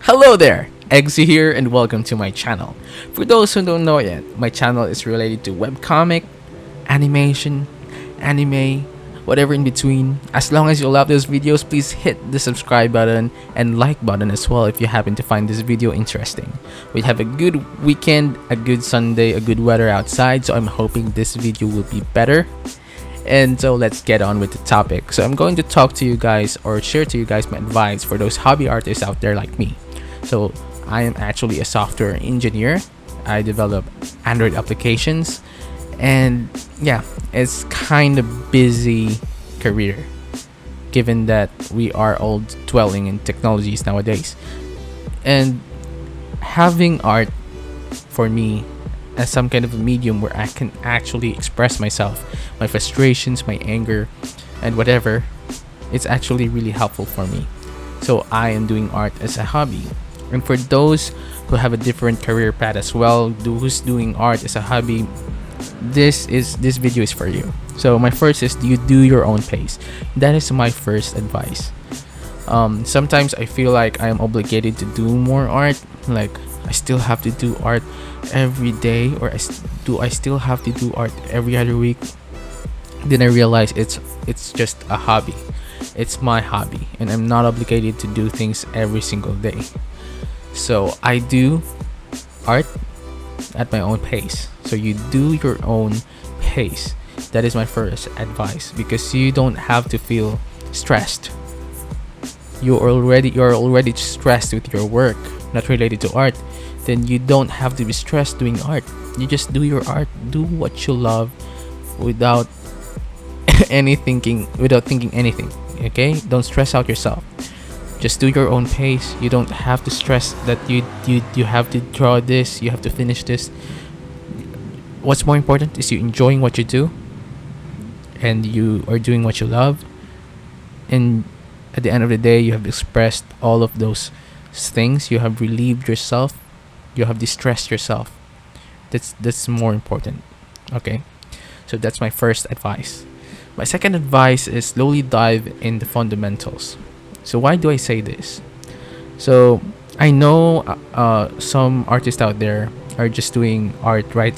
Hello there, Eggsy here, and welcome to my channel. For those who don't know yet, my channel is related to webcomic, animation, anime, whatever in between. As long as you love those videos, please hit the subscribe button and like button as well if you happen to find this video interesting. We have a good weekend, a good Sunday, a good weather outside, so I'm hoping this video will be better. And so let's get on with the topic. So I'm going to talk to you guys or share to you guys my advice for those hobby artists out there like me. So I am actually a software engineer. I develop Android applications, and yeah, it's kind of busy career given that we are all dwelling in technologies nowadays. And having art for me as some kind of a medium where I can actually express myself, my frustrations, my anger, and whatever, it's actually really helpful for me. So I am doing art as a hobby. And for those who have a different career path as well, who's doing art as a hobby, this video is for you. So my first is you do your own pace. That is my first advice. Sometimes I feel like I am obligated to do more art, like I still have to do art every day, or do I still have to do art every other week? Then I realize it's just a hobby. It's my hobby, and I'm not obligated to do things every single day. So I do art at my own pace. So you do your own pace. That is my first advice, because you don't have to feel stressed. You're already stressed with your work, not related to art. Then you don't have to be stressed doing art. You just do your art, do what you love without without thinking anything. Okay? Don't stress out yourself. Just do your own pace. You don't have to stress that you have to draw this, you have to finish this. What's more important is you enjoying what you do, and you are doing what you love, and at the end of the day you have expressed all of those things. You have relieved yourself, you have distressed yourself. That's more important. Okay, so that's my first advice. My second advice is slowly dive in the fundamentals. So why do I say this? So I know some artists out there are just doing art right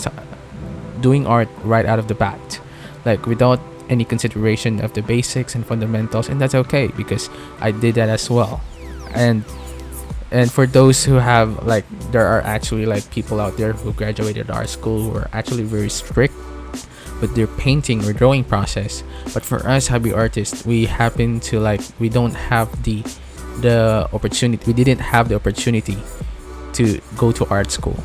out of the bat, like without any consideration of the basics and fundamentals, and that's okay because I did that as well. And for those who have, like, there are actually like people out there who graduated art school who are actually very strict with their painting or drawing process. But for us hobby artists, we happen to, like, we don't have the opportunity. We didn't have the opportunity to go to art school.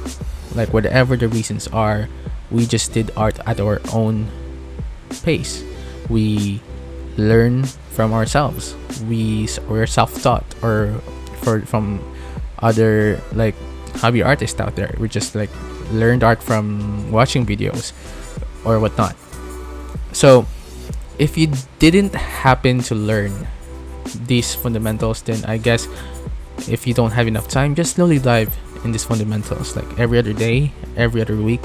Like, whatever the reasons are, we just did art at our own pace. We learn from ourselves. We're self-taught, or from other, like, hobby artists out there. We just, like, learned art from watching videos or whatnot. So if you didn't happen to learn these fundamentals, then I guess if you don't have enough time, just slowly dive in these fundamentals, like every other day, every other week.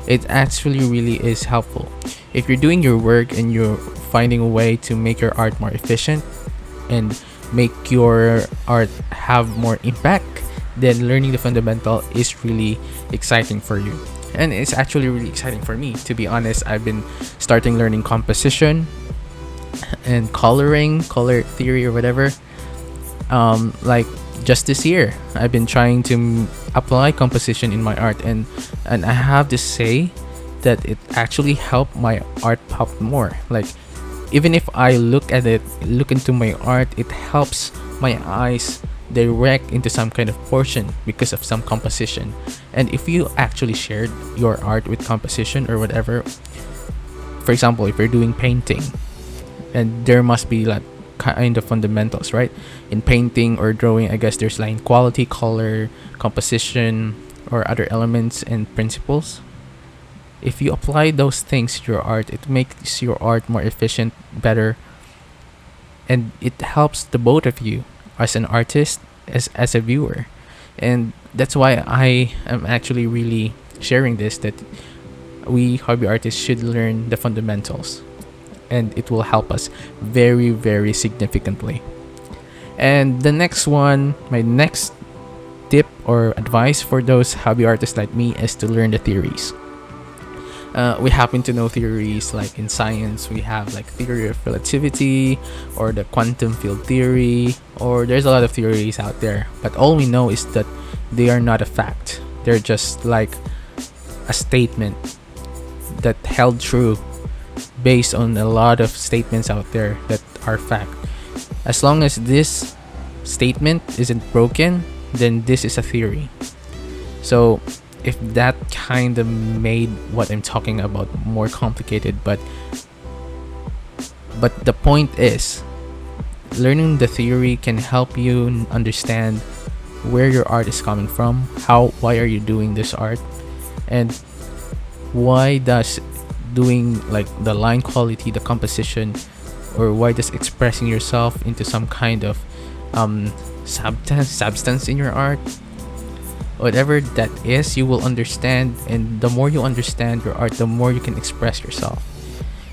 It actually really is helpful. If you're doing your work and you're finding a way to make your art more efficient and make your art have more impact, then learning the fundamental is really exciting for you. And it's actually really exciting for me, to be honest. I've been starting learning composition and color theory or whatever. Like just this year, I've been trying to apply composition in my art, and I have to say that it actually helped my art pop more. Like, even if I look into my art, it helps my eyes direct into some kind of portion because of some composition. And if you actually shared your art with composition or whatever, for example, if you're doing painting, and there must be like kind of fundamentals, right? In painting or drawing, I guess there's line quality, color, composition, or other elements and principles. If you apply those things to your art, it makes your art more efficient, better, and it helps the both of you, as an artist, as a viewer. And that's why I am actually really sharing this, that we hobby artists should learn the fundamentals, and it will help us very, very significantly. And the next one, my next tip or advice for those hobby artists like me is to learn the theories. We happen to know theories like in science, we have like theory of relativity or the quantum field theory, or there's a lot of theories out there. But all we know is that they are not a fact. They're just like a statement that held true based on a lot of statements out there that are fact. As long as this statement isn't broken, then this is a theory. So if that kind of made what I'm talking about more complicated, but the point is, learning the theory can help you understand where your art is coming from, why are you doing this art, and why does doing like the line quality, the composition, or why does expressing yourself into some kind of substance in your art, whatever that is, you will understand. And the more you understand your art, the more you can express yourself.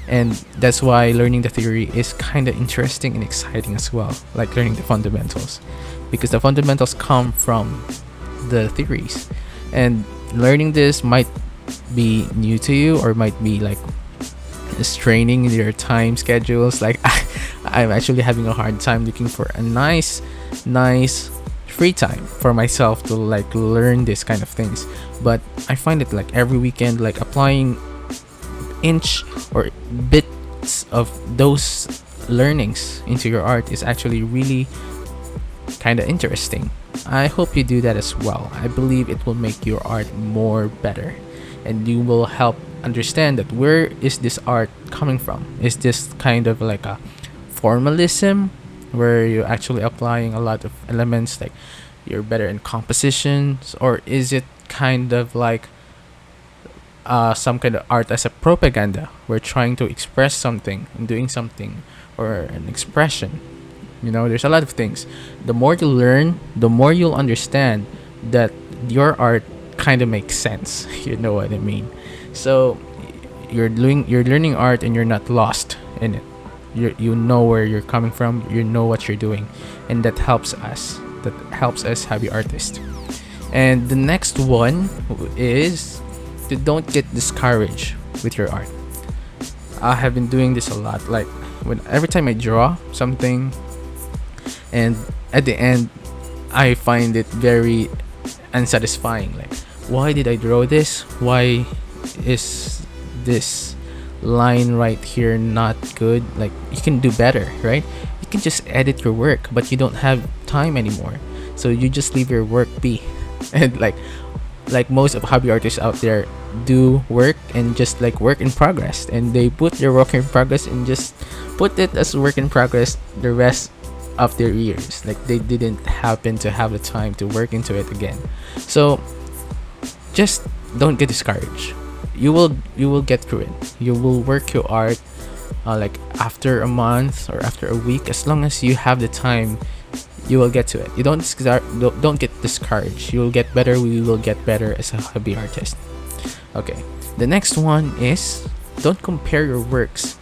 And that's why learning the theory is kind of interesting and exciting as well, like learning the fundamentals, because the fundamentals come from the theories. And learning this might be new to you, or might be like straining your time schedules. Like I'm actually having a hard time looking for a nice free time for myself to like learn this kind of things. But I find it like every weekend, like applying inch or bits of those learnings into your art is actually really kind of interesting. I hope you do that as well. I believe it will make your art more better, and you will help understand that where is this art coming from. Is this kind of like a formalism where you're actually applying a lot of elements, like you're better in compositions, or is it kind of like some kind of art as a propaganda? We're trying to express something and doing something, or an expression. There's a lot of things. The more you learn, the more you'll understand that your art kind of makes sense. You know what I mean? So you're learning art and you're not lost in it. You know where you're coming from, you know what you're doing, and that helps us hobby artists. And the next one is to don't get discouraged with your art. I have been doing this a lot, like every time I draw something, and at the end I find it very unsatisfying. Like, why did I draw this? Why is this line right here not good? Like, you can do better, right? You can just edit your work, but you don't have time anymore, so you just leave your work be. And like most of hobby artists out there do work and just like work in progress, and they put their work in progress and just put it as work in progress the rest of their years. Like, they didn't happen to have the time to work into it again. So just don't get discouraged. You will get through it. You will work your art like after a month or after a week. As long as you have the time, you will get to it. You don't get discouraged. You will get better. We will get better as a hobby artist. Okay, the next one is don't compare your works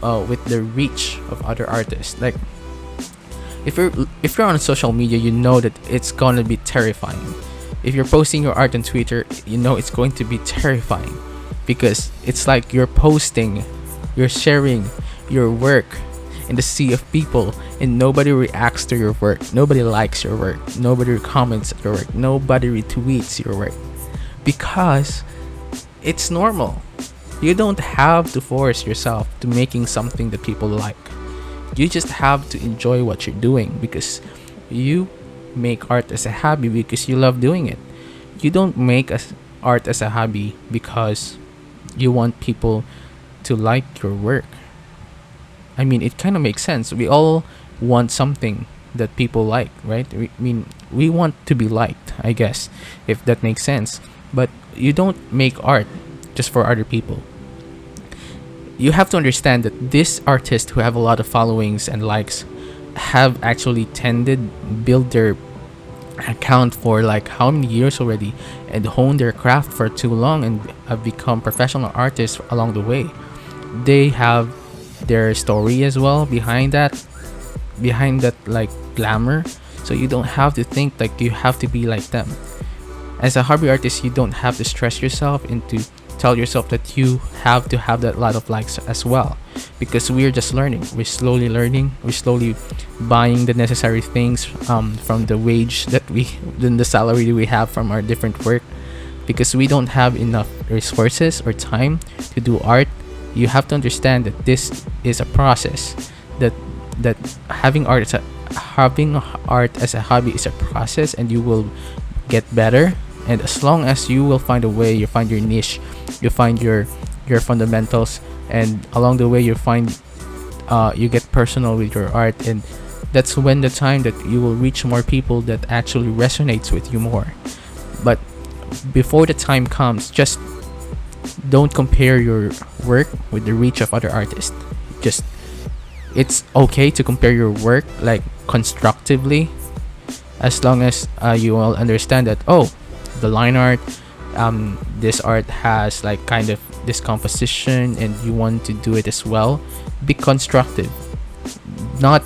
with the reach of other artists. Like, if you're on social media, you know that it's gonna be terrifying. If you're posting your art on Twitter, you know it's going to be terrifying, because it's like you're sharing your work in the sea of people, and nobody reacts to your work, nobody likes your work, nobody comments your work, nobody retweets your work, because it's normal. You don't have to force yourself to making something that people like. You just have to enjoy what you're doing, because you make art as a hobby because you love doing it. You don't make art as a hobby because you want people to like your work. I mean, it kind of makes sense. We all want something that people like, right? We want to be liked, I guess, if that makes sense. But you don't make art just for other people. You have to understand that these artists who have a lot of followings and likes have actually build their account for like how many years already, and honed their craft for too long, and have become professional artists along the way. They have their story as well behind that like glamour. So you don't have to think like you have to be like them. As a hobby artist, you don't have to stress yourself into tell yourself that you have to have that lot of likes as well, because we're just learning, we're slowly learning, we're slowly buying the necessary things from the wage that we then the salary that we have from our different work, because we don't have enough resources or time to do art. You have to understand that this is a process, that that having art as a hobby is a process, and you will get better. And as long as you will find a way, you find your niche, you find your fundamentals, and along the way you find you get personal with your art, and that's when the time that you will reach more people that actually resonates with you more. But before the time comes, just don't compare your work with the reach of other artists. Just it's okay to compare your work like constructively, as long as you will understand that, oh, the line art, this art has like kind of this composition and you want to do it as well. Be constructive. Not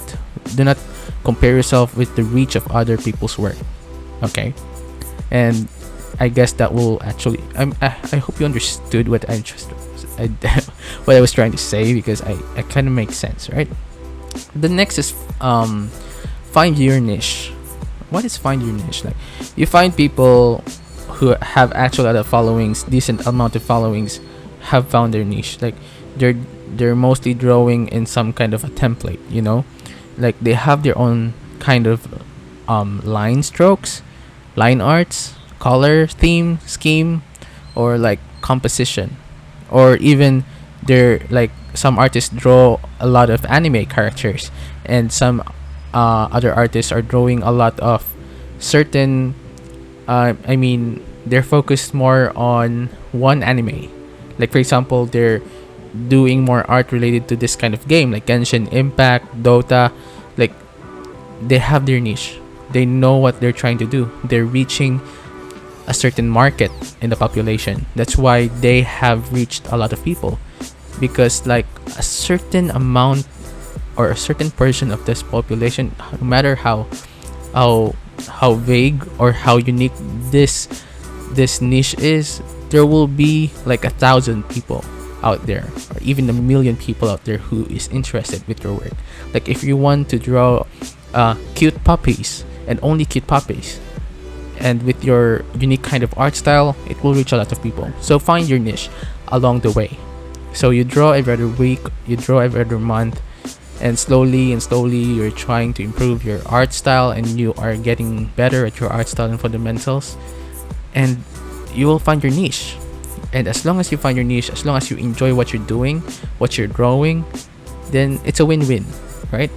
Do not compare yourself with the reach of other people's work. Okay? And I guess that will actually I hope you understood what what I was trying to say, because I kind of makes sense, right? The next is find your niche. What is find your niche? Like, you find people who have actually a lot of followings, decent amount of followings, have found their niche. Like, they're mostly drawing in some kind of a template, you know, like they have their own kind of line strokes, line arts, color theme scheme, or like composition, or even they're like, some artists draw a lot of anime characters, and some other artists are drawing a lot of certain I mean, they're focused more on one anime. Like, for example, they're doing more art related to this kind of game, like Genshin Impact, Dota. Like, they have their niche, they know what they're trying to do, they're reaching a certain market in the population. That's why they have reached a lot of people, because like a certain amount or a certain portion of this population, no matter how vague or how unique this niche is, there will be like 1,000 people out there, or even 1,000,000 people out there who is interested with your work. Like, if you want to draw cute puppies and only cute puppies, and with your unique kind of art style, it will reach a lot of people. So find your niche along the way. So you draw every other week, you draw every other month, and slowly you're trying to improve your art style, and you are getting better at your art style and fundamentals, and you will find your niche. And as long as you find your niche, as long as you enjoy what you're doing, what you're drawing, then it's a win-win, right?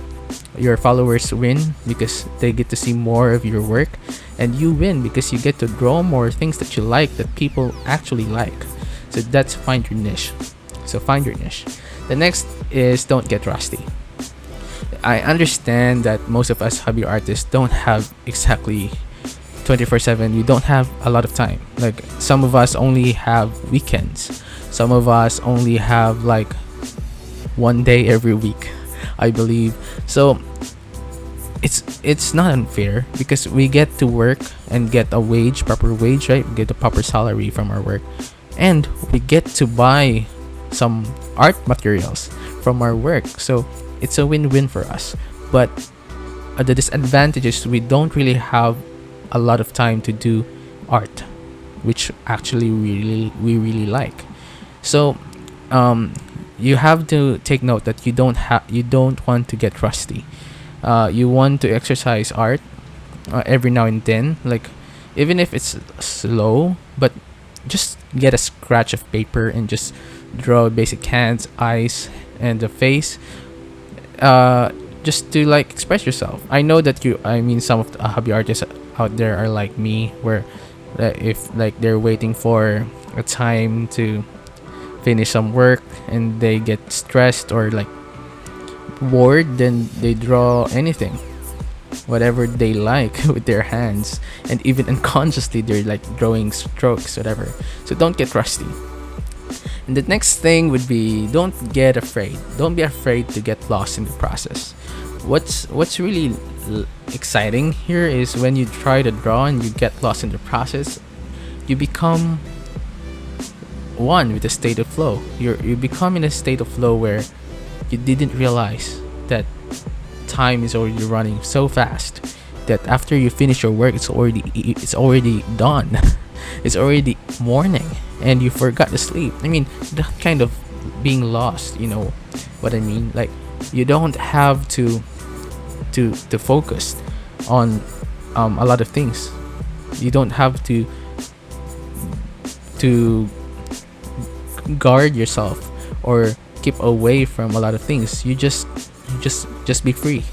Your followers win because they get to see more of your work, and you win because you get to draw more things that you like, that people actually like. So that's find your niche. So find your niche. The next is don't get rusty. I understand that most of us hobby artists don't have exactly 24/7. We don't have a lot of time. Like, some of us only have weekends, some of us only have like one day every week, I believe. So it's not unfair, because we get to work and get a wage, proper wage, right? We get a proper salary from our work, and we get to buy some art materials from our work. So it's a win-win for us. But the disadvantage is we don't really have a lot of time to do art, which actually we really like. So you have to take note that you don't want to get rusty. You want to exercise art every now and then, like, even if it's slow, but just get a scratch of paper and just draw basic hands, eyes, and the face, just to like express yourself. I know that some of the hobby artists out there are like me, where if like they're waiting for a time to finish some work and they get stressed or like bored, then they draw anything, whatever they like with their hands, and even unconsciously they're like drawing strokes, whatever. So don't get rusty. And the next thing would be, don't be afraid to get lost in the process. What's really exciting here is when you try to draw and you get lost in the process, you become one with the state of flow. You become in a state of flow where you didn't realize that time is already running so fast that after you finish your work, it's already done. It's already morning and you forgot to sleep. I mean, that kind of being lost, you know what I mean? Like, you don't have to focus on a lot of things. You don't have to guard yourself or keep away from a lot of things. You just be free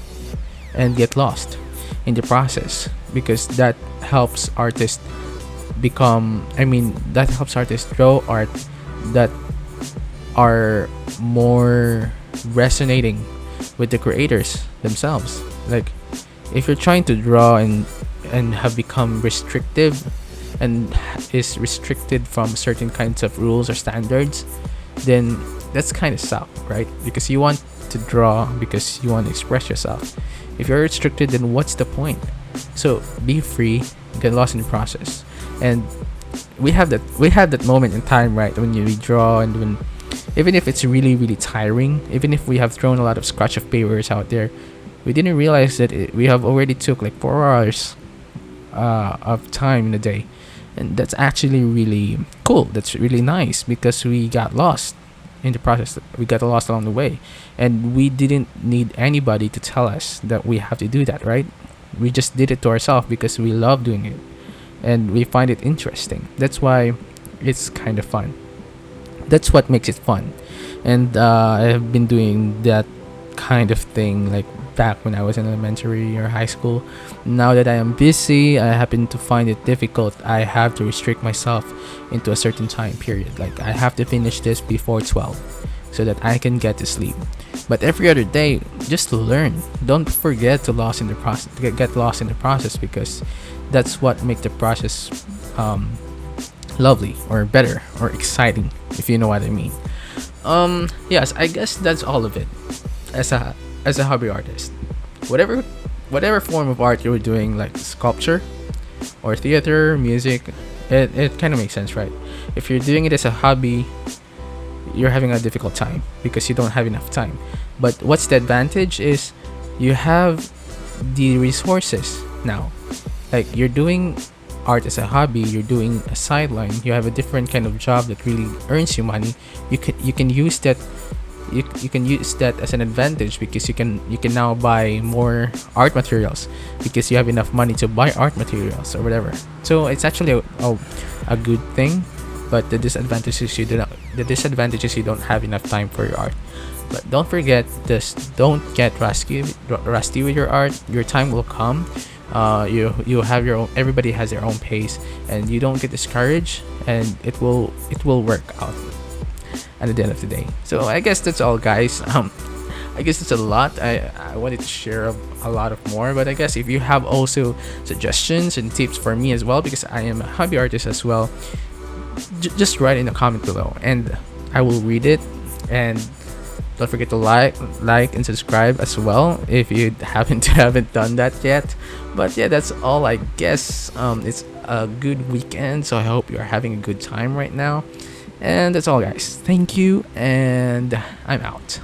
and get lost in the process, because that helps artists that helps artists draw art that are more resonating with the creators themselves. Like, if you're trying to draw and have become restrictive and is restricted from certain kinds of rules or standards, then that's kind of suck, right? Because you want to draw because you want to express yourself. If you're restricted, then what's the point? So be free, get lost in the process. And we have that moment in time, right, when you draw, and when, even if it's really really tiring, even if we have thrown a lot of scratch of papers out there, we didn't realize that we have already took like 4 hours of time in a day. And that's actually really cool. That's really nice, because we got lost in the process. We got lost along the way, and we didn't need anybody to tell us that we have to do that, right? We just did it to ourselves because we love doing it and we find it interesting. That's why it's kind of fun. That's what makes it fun. And I have been doing that kind of thing like back when I was in elementary or high school. Now that I am busy, I happen to find it difficult. I have to restrict myself into a certain time period. Like, I have to finish this before 12 so that I can get to sleep. But every other day, just learn. Don't forget to lost in the process. Get lost in the process, because that's what makes the process lovely or better or exciting, if you know what I mean. Yes, I guess that's all of it. As a hobby artist, whatever form of art you're doing, like sculpture or theater, music, it kind of makes sense, right? If you're doing it as a hobby, you're having a difficult time because you don't have enough time. But what's the advantage is you have the resources now. Like, you're doing art as a hobby, you're doing a sideline, you have a different kind of job that really earns you money. You can use that. You can use that as an advantage, because you can now buy more art materials because you have enough money to buy art materials or whatever. So it's actually a good thing. But the disadvantage is you don't have enough time for your art. But don't forget this: don't get rusty with your art. Your time will come. You have your own. Everybody has their own pace, and you don't get discouraged, and it will work out at the end of the day. So I guess that's all, guys. I guess it's a lot. I wanted to share a lot of more, but I guess if you have also suggestions and tips for me as well, because I am a hobby artist as well, just write in the comment below and I will read it. And don't forget to like and subscribe as well if you haven't done that yet. But yeah, that's all, I guess. It's a good weekend, so I hope you're having a good time right now. And that's all, guys. Thank you, and I'm out.